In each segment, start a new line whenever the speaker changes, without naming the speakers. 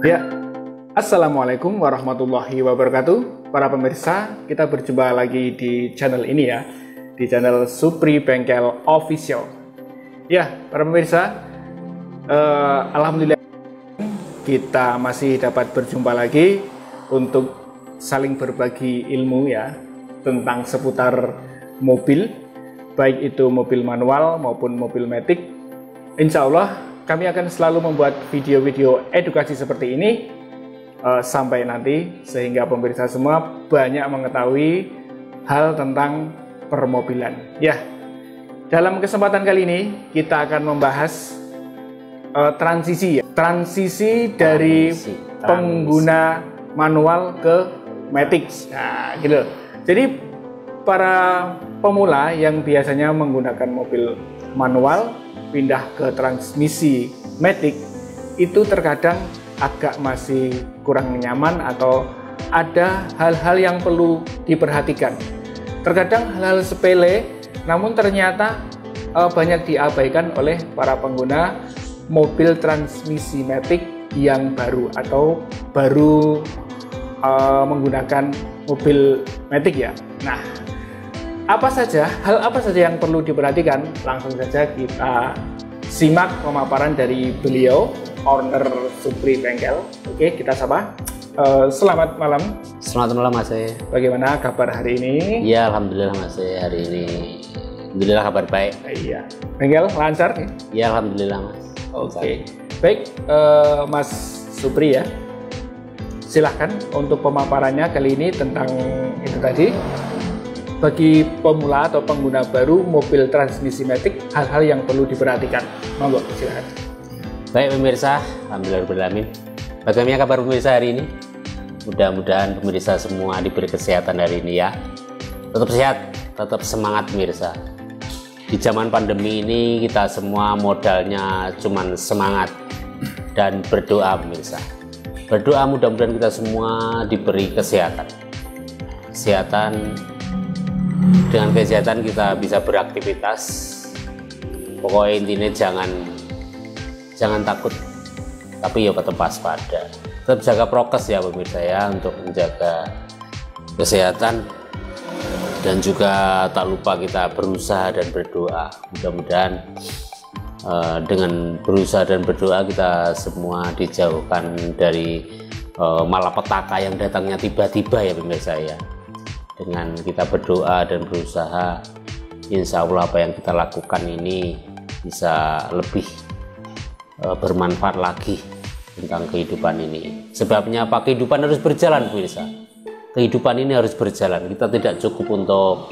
Ya, Assalamualaikum warahmatullahi wabarakatuh. Para pemirsa, kita berjumpa lagi di channel ini ya, di channel Supri Bengkel Official. Ya, para pemirsa, alhamdulillah kita masih dapat berjumpa lagi untuk saling berbagi ilmu ya tentang seputar mobil, baik itu mobil manual maupun mobil matic. Insya Allah kami akan selalu membuat video-video edukasi seperti ini sampai nanti sehingga pemirsa semua banyak mengetahui hal tentang permobilan. Ya, dalam kesempatan kali ini kita akan membahas transisi dari pengguna manual ke matic. Nah, gitu. Jadi para pemula yang biasanya menggunakan mobil manual pindah ke transmisi matic itu terkadang agak masih kurang nyaman atau ada hal-hal yang perlu diperhatikan. Terkadang hal-hal sepele namun ternyata banyak diabaikan oleh para pengguna mobil transmisi matic yang baru atau baru menggunakan mobil matic ya. Nah, hal apa saja yang perlu diperhatikan? Langsung saja kita simak pemaparan dari beliau, owner Supri Bengkel. Oke, kita sapa. Selamat malam.
Selamat malam Mas.
Bagaimana kabar hari ini?
Ya, alhamdulillah Mas. Hari ini alhamdulillah kabar baik.
Iya. Bengkel lancar nih?
Ya, alhamdulillah Mas.
Oke. Baik, Mas Supri ya. Silahkan untuk pemaparannya kali ini tentang itu tadi. Bagi pemula atau pengguna baru mobil transmisi matic, hal-hal yang perlu diperhatikan. Monggo, silakan.
Baik pemirsa, alhamdulillah. Bagaimana kabar pemirsa hari ini? Mudah-mudahan pemirsa semua diberi kesehatan hari ini ya. Tetap sehat, tetap semangat pemirsa. Di zaman pandemi ini kita semua modalnya cuman semangat dan berdoa pemirsa. Berdoa mudah-mudahan kita semua diberi kesehatan. Dengan kesehatan kita bisa beraktivitas. Pokoknya intinya jangan takut, tapi ya tetap waspada. Tetap jaga prokes ya pemirsa ya, untuk menjaga kesehatan. Dan juga tak lupa kita berusaha dan berdoa. Mudah-mudahan dengan berusaha dan berdoa kita semua dijauhkan dari malapetaka yang datangnya tiba-tiba ya pemirsa ya. Dengan kita berdoa dan berusaha, insya Allah apa yang kita lakukan ini bisa lebih bermanfaat lagi tentang kehidupan ini. Sebabnya apa? Kehidupan harus berjalan pemirsa. Kehidupan ini harus berjalan. Kita tidak cukup untuk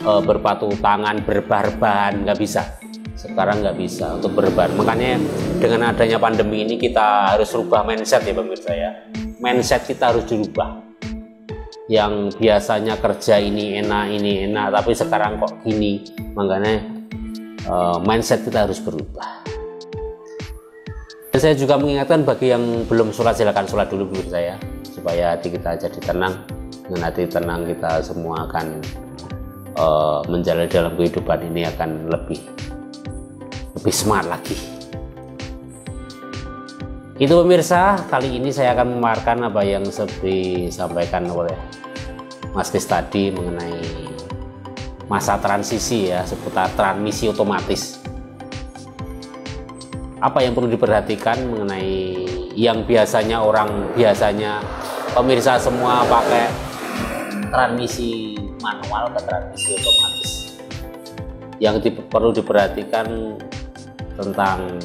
berpatu tangan, berbarban, nggak bisa. Sekarang nggak bisa untuk berbarban. Makanya dengan adanya pandemi ini kita harus rubah mindset ya pemirsa ya. Mindset kita harus dirubah. Yang biasanya kerja ini enak, tapi sekarang kok gini. Makanya mindset kita harus berubah. Dan saya juga mengingatkan bagi yang belum sholat, silakan sholat dulu pemirsa ya, supaya hati kita jadi tenang. Dengan hati tenang kita semua akan menjalani dalam kehidupan ini akan lebih semangat lagi. Itu pemirsa, kali ini saya akan memaparkan apa yang disampaikan oleh Mas Kris tadi mengenai masa transisi ya, seputar transmisi otomatis. Apa yang perlu diperhatikan mengenai yang biasanya pemirsa semua pakai transmisi manual ke transmisi otomatis. Yang perlu diperhatikan tentang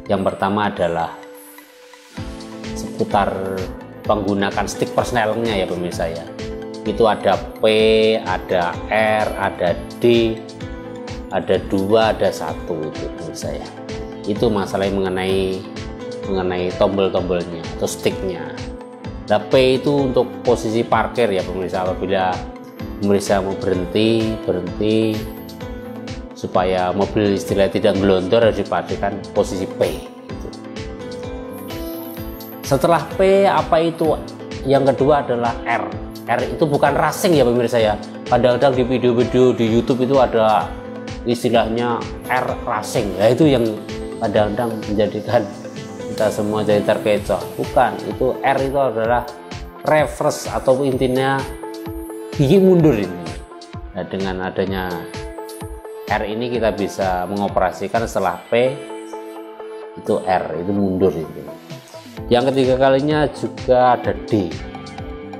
yang pertama adalah seputar menggunakan stick persnelnya ya pemirsa ya. Itu ada P, ada R, ada D, ada 2, ada 1 itu pemirsa ya. Itu masalah mengenai tombol-tombolnya atau sticknya. Nah, P itu untuk posisi parkir ya pemirsa. Apabila pemirsa mau berhenti supaya mobil istilahnya tidak gelondor, harus diperhatikan posisi P gitu. Setelah P apa itu? Yang kedua adalah R. R itu bukan racing ya pemirsa ya. Kadang-kadang di video-video di YouTube itu ada istilahnya R racing. Ya itu yang kadang-kadang menjadikan kita semua jadi terkecoh. Bukan, itu R itu adalah reverse atau intinya gigi mundur ini. Nah, dengan adanya R ini kita bisa mengoperasikan setelah P itu R, itu mundur itu. Yang ketiga kalinya juga ada D.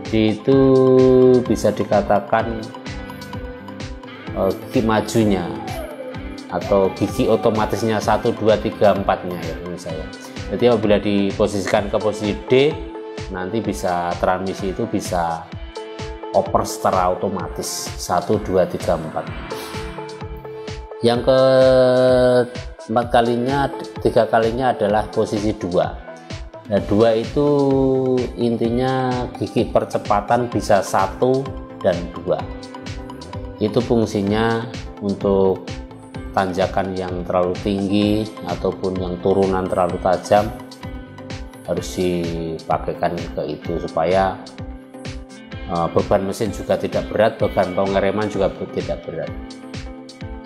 D itu bisa dikatakan gigi majunya atau gigi otomatisnya 1, 2, 3, 4 nya ya menurut saya. Jadi apabila diposisikan ke posisi D, nanti bisa transmisi itu bisa oper secara otomatis 1, 2, 3, 4. Yang keempat kalinya, 3 kalinya adalah posisi 2. Nah, 2 itu intinya gigi percepatan bisa 1 dan 2. Itu fungsinya untuk tanjakan yang terlalu tinggi ataupun yang turunan terlalu tajam harus dipakaikan ke itu supaya beban mesin juga tidak berat, beban pengereman juga tidak berat.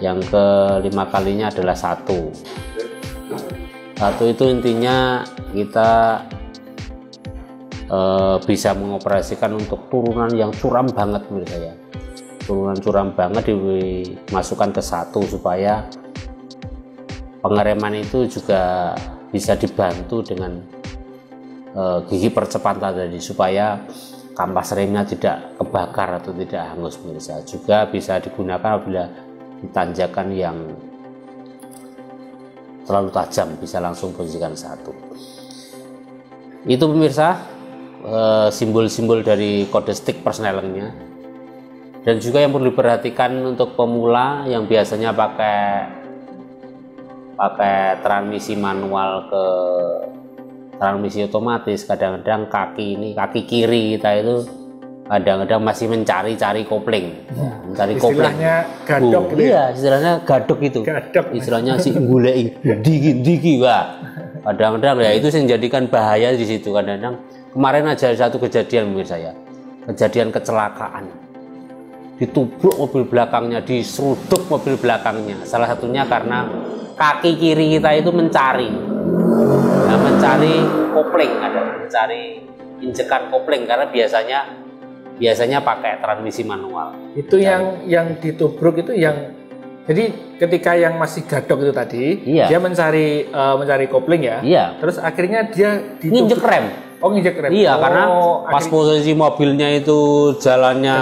Yang kelima kalinya adalah 1 itu intinya kita bisa mengoperasikan untuk turunan yang curam banget menurut saya. Turunan curam banget dimasukkan ke 1 supaya pengereman itu juga bisa dibantu dengan gigi percepatan tadi supaya kampas remnya tidak kebakar atau tidak hangus pemirsa. Juga bisa digunakan apabila ditanjakan yang terlalu tajam, bisa langsung posisikan 1. Itu pemirsa simbol-simbol dari kode stick persnelingnya. Dan juga yang perlu diperhatikan untuk pemula yang biasanya pakai transmisi manual ke transmisi otomatis, kadang-kadang kaki kiri kita itu kadang-kadang masih mencari-cari kopling, mencari
istilahnya gadok gitu.
Iya, istilahnya gadok itu.
Gadok.
Istilahnya si golek digi wah. Kadang-kadang ya itu yang menjadikan bahaya di situ. Kadang-kadang kemarin aja satu kejadian menurut saya. Kejadian kecelakaan. Ditubruk mobil belakangnya, diseruduk mobil belakangnya. Salah satunya karena kaki kiri kita itu mencari kopling, mencari injekan kopling karena biasanya pakai transmisi manual.
Itu yang ditubruk itu yang jadi ketika yang masih gadok itu tadi,
iya,
dia mencari kopling ya.
Iya.
Terus akhirnya dia
nginjek rem.
Oh, nginjek rem.
Iya, karena pas posisi mobilnya itu jalannya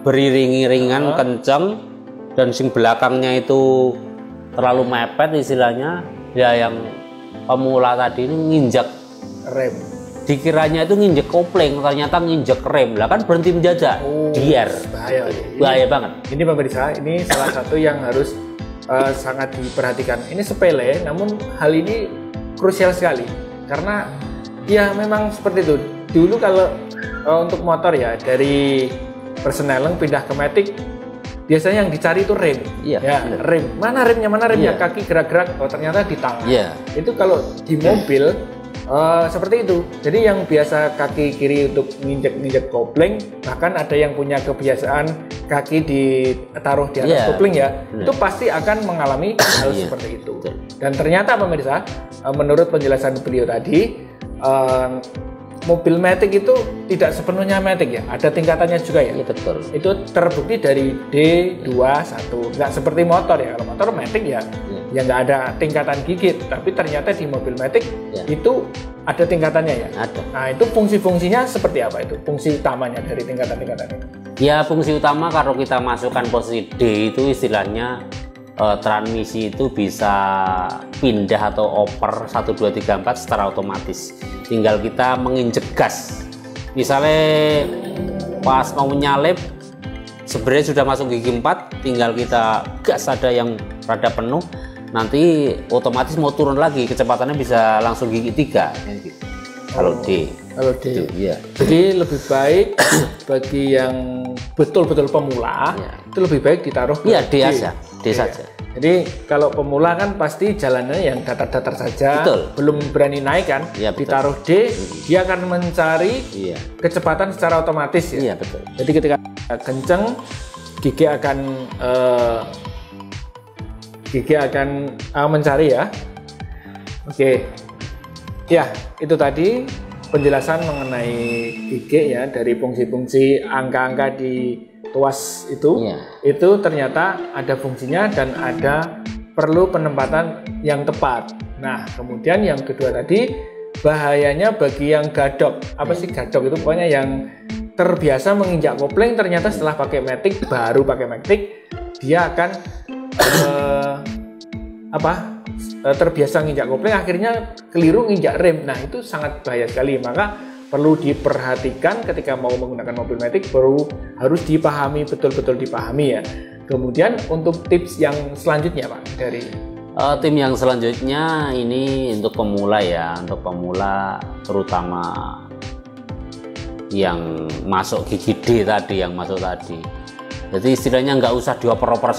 beriring-iringan, kenceng, dan sing belakangnya itu terlalu mepet istilahnya. Ya yang pemula tadi ini nginjek
rem.
Dikiranya itu nginjek kopling, ternyata nginjek rem. Lah kan berhenti mendadak. Dier. Bahaya banget.
Ini pemirsa, ini salah satu yang harus sangat diperhatikan. Ini sepele, namun hal ini krusial sekali. Karena ya memang seperti itu. Dulu kalau untuk motor ya dari persneleng pindah ke matic, biasanya yang dicari itu rem.
Iya,
ya, rem. Mana remnya? Iya. Kaki gerak-gerak. Oh, ternyata di tangan.
Iya.
Itu kalau di mobil seperti itu. Jadi yang biasa kaki kiri untuk nginjek kopling, bahkan ada yang punya kebiasaan kaki ditaruh di atas kopling ya, itu pasti akan mengalami hal seperti itu. Dan ternyata pemirsa, menurut penjelasan beliau tadi, mobil matic itu tidak sepenuhnya matic ya, ada tingkatannya juga ya.
Iya, betul.
Itu terbukti dari D21, nggak seperti motor ya. Kalau motor matic ya nggak ada tingkatan gigit, tapi ternyata di mobil matic itu ada tingkatannya ya.
Ada.
Nah, itu fungsi-fungsinya seperti apa itu? Fungsi utamanya dari tingkatan-tingkatan itu?
Ya, fungsi utama kalau kita masukkan posisi D itu istilahnya transmisi itu bisa pindah atau oper 1, 2, 3, 4 secara otomatis. Tinggal kita menginjek gas. Misalnya pas mau nyalip sebenarnya sudah masuk gigi 4, tinggal kita gas ada yang rada penuh, nanti otomatis mau turun lagi, kecepatannya bisa langsung gigi 3 gitu. Kalau D.
Itu, ya. Jadi lebih baik bagi yang betul-betul pemula, itu lebih baik ditaruh
D aja. D saja.
Jadi kalau pemula kan pasti jalannya yang datar-datar saja, belum berani naik kan, ditaruh D, dia akan mencari kecepatan secara otomatis ya.
Iya, betul.
Jadi ketika kenceng, gigi akan mencari ya. Oke. Ya, itu tadi penjelasan mengenai gigit ya, dari fungsi-fungsi angka-angka di tuas itu. Itu ternyata ada fungsinya dan ada perlu penempatan yang tepat. Nah, kemudian yang kedua tadi, bahayanya bagi yang gadok. Apa sih gadok itu? Pokoknya yang terbiasa menginjak kopling, ternyata setelah pakai matic, baru pakai matic, dia akan terbiasa nginjak kopling, akhirnya keliru nginjak rem. Nah, itu sangat bahaya sekali. Maka perlu diperhatikan ketika mau menggunakan mobil matic, harus dipahami, betul-betul dipahami ya. Kemudian untuk tips yang selanjutnya Pak, dari
tim yang selanjutnya ini untuk pemula ya, untuk pemula terutama yang masuk gigi D tadi, yang masuk tadi. Jadi istilahnya nggak usah dioper-oper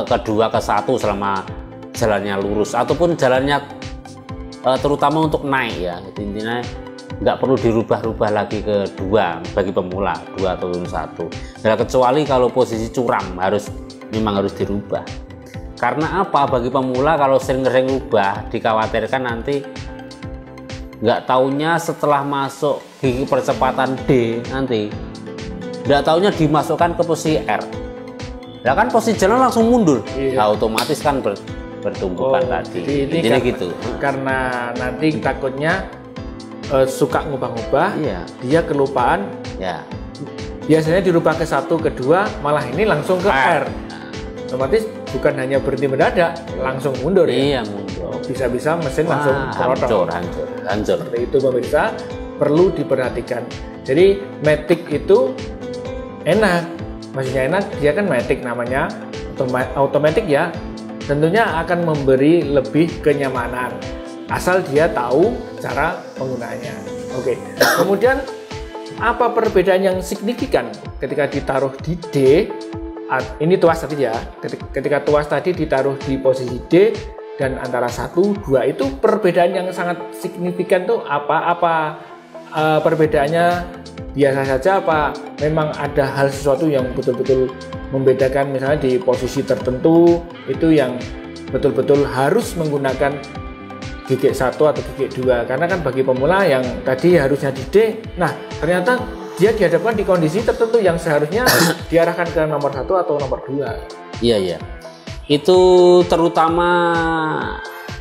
kedua ke satu selama jalannya lurus ataupun jalannya terutama untuk naik ya. Jadi intinya nggak perlu dirubah-rubah lagi ke dua bagi pemula, 2 turun 1. Nah, kecuali kalau posisi curam memang harus dirubah. Karena apa? Bagi pemula kalau sering-sering rubah dikhawatirkan nanti nggak taunya setelah masuk gigi percepatan D nanti nggak taunya dimasukkan ke posisi R. Ya kan posisi jalan langsung mundur. Nah, otomatis kan bertumbukan tadi. Jadi gitu.
Karena nanti takutnya suka ngubah-ngubah, dia kelupaan.
Ya.
Biasanya dirubah ke 1, ke 2, malah ini langsung ke R. Otomatis bukan hanya berhenti mendadak, langsung mundur ya.
Iya, mundur.
Bisa-bisa mesin langsung
hancur.
Seperti itu pemirsa, perlu diperhatikan. Jadi matic itu enak, maksudnya enak, dia kan matic namanya, automatic ya, tentunya akan memberi lebih kenyamanan asal dia tahu cara penggunaannya. Oke. Kemudian apa perbedaan yang signifikan ketika ditaruh di D? Ini tuas tadi ya, ketika tuas tadi ditaruh di posisi D dan antara 1, 2 itu perbedaan yang sangat signifikan tuh apa perbedaannya biasa saja apa memang ada hal sesuatu yang betul-betul membedakan, misalnya di posisi tertentu itu yang betul-betul harus menggunakan gigi 1 atau gigi 2, karena kan bagi pemula yang tadi harusnya di D, nah ternyata dia dihadapkan di kondisi tertentu yang seharusnya diarahkan ke nomor 1 atau nomor 2.
Iya. Itu terutama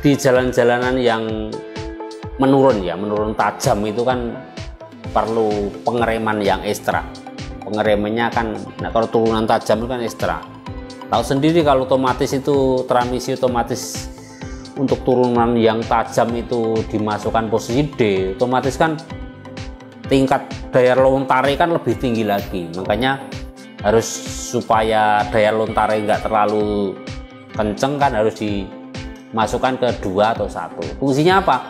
di jalan-jalanan yang menurun tajam itu kan perlu pengereman yang ekstra. Pengeremannya kan, nah kalau turunan tajam itu kan ekstra. Tahu sendiri kalau otomatis itu transmisi otomatis untuk turunan yang tajam itu dimasukkan posisi D, otomatis kan tingkat daya lontarnya kan lebih tinggi lagi. Makanya harus supaya daya lontarnya nggak terlalu kenceng kan harus dimasukkan ke 2 atau 1. Fungsinya apa?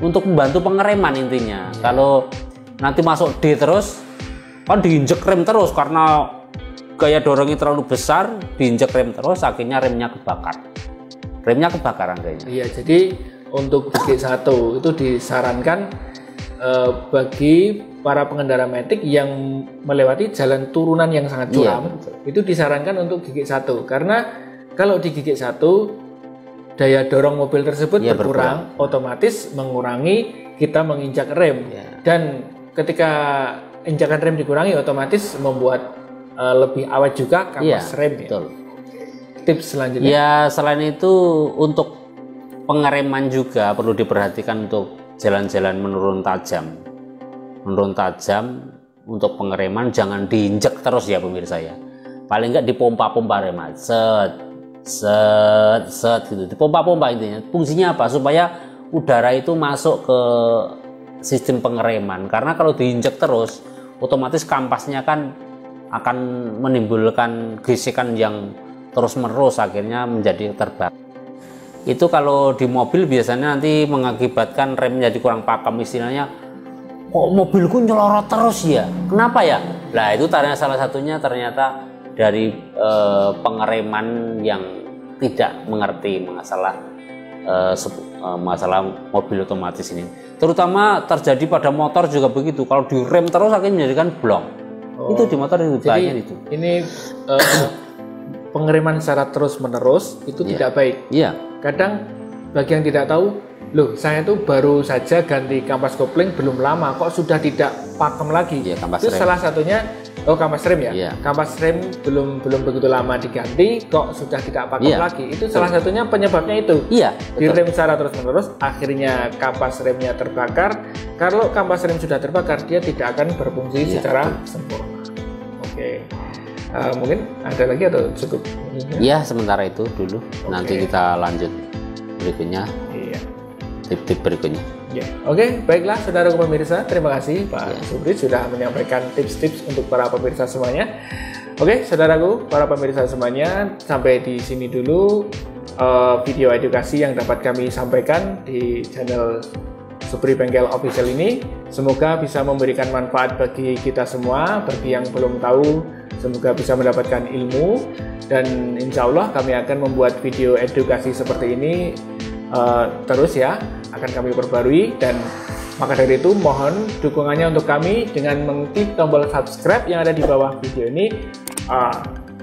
Untuk membantu pengereman intinya. Kalau nanti masuk D terus kan diinjek rem terus karena gaya dorongnya terlalu besar, diinjek rem terus akhirnya remnya kebakaran kayaknya.
Iya, jadi untuk gigi 1 itu disarankan bagi para pengendara matic yang melewati jalan turunan yang sangat curam, itu disarankan untuk gigi 1 karena kalau di gigi 1 daya dorong mobil tersebut berkurang, otomatis mengurangi kita menginjak rem dan ketika injakan rem dikurangi otomatis membuat lebih awet juga kapas rem.
Betul.
Tips selanjutnya
ya selain itu untuk pengereman juga perlu diperhatikan untuk jalan-jalan menurun tajam untuk pengereman jangan diinjek terus ya pemirsa ya, paling enggak dipompa-pompa rem set gitu, dipompa-pompa. Intinya fungsinya apa? Supaya udara itu masuk ke sistem pengereman, karena kalau diinjek terus otomatis kampasnya kan akan menimbulkan gesekan yang terus-menerus akhirnya menjadi terbakar. Itu kalau di mobil biasanya nanti mengakibatkan rem jadi kurang pakem, istilahnya kok mobilku nyelorot terus ya, kenapa ya? Nah itu salah satunya ternyata dari pengereman yang tidak mengerti masalah mobil otomatis ini. Terutama terjadi pada motor juga begitu, kalau direm terus akhirnya menjadikan blong. Itu di motor itu banyak itu.
Ini pengereman secara terus menerus itu tidak baik.
Iya.
Kadang bagi yang tidak tahu loh saya tuh baru saja ganti kampas kopling belum lama kok sudah tidak pakem lagi.
Iya, kampas
itu
rem.
Salah satunya, kampas rem ya.
Iya.
Kampas rem belum begitu lama diganti kok sudah tidak pakem
Iya.
lagi. Itu salah satunya penyebabnya itu.
Iya,
Di
betul.
rem secara terus-menerus akhirnya kampas remnya terbakar. Kalau kampas rem sudah terbakar dia tidak akan berfungsi
Iya,
secara sempurna. Oke. Mungkin ada lagi atau cukup?
Iya, sementara itu dulu. Nanti kita lanjut berikutnya,
Iya.
tip-tip berikutnya.
Ya. Oke, baiklah saudara pemirsa, terima kasih Pak Supri sudah menyampaikan tips-tips untuk para pemirsa semuanya. Oke, saudaraku, para pemirsa semuanya, sampai di sini dulu video edukasi yang dapat kami sampaikan di channel Supri Bengkel Official ini. Semoga bisa memberikan manfaat bagi kita semua, bagi yang belum tahu, semoga bisa mendapatkan ilmu, dan insya Allah kami akan membuat video edukasi seperti ini terus ya, akan kami perbarui. Dan maka dari itu mohon dukungannya untuk kami dengan mengklik tombol subscribe yang ada di bawah video ini,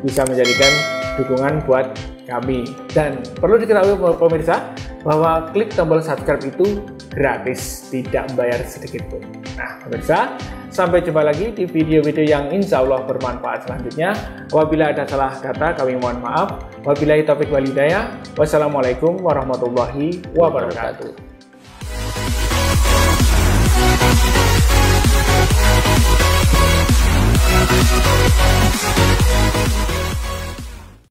bisa menjadikan dukungan buat kami. Dan perlu diketahui pemirsa bahwa klik tombol subscribe itu gratis, tidak membayar sedikit pun. Nah pemirsa, sampai jumpa lagi di video-video yang insya Allah bermanfaat selanjutnya. Apabila ada salah kata kami mohon maaf. Wabillahi taufiq wal hidayah. Wassalamualaikum warahmatullahi wabarakatuh.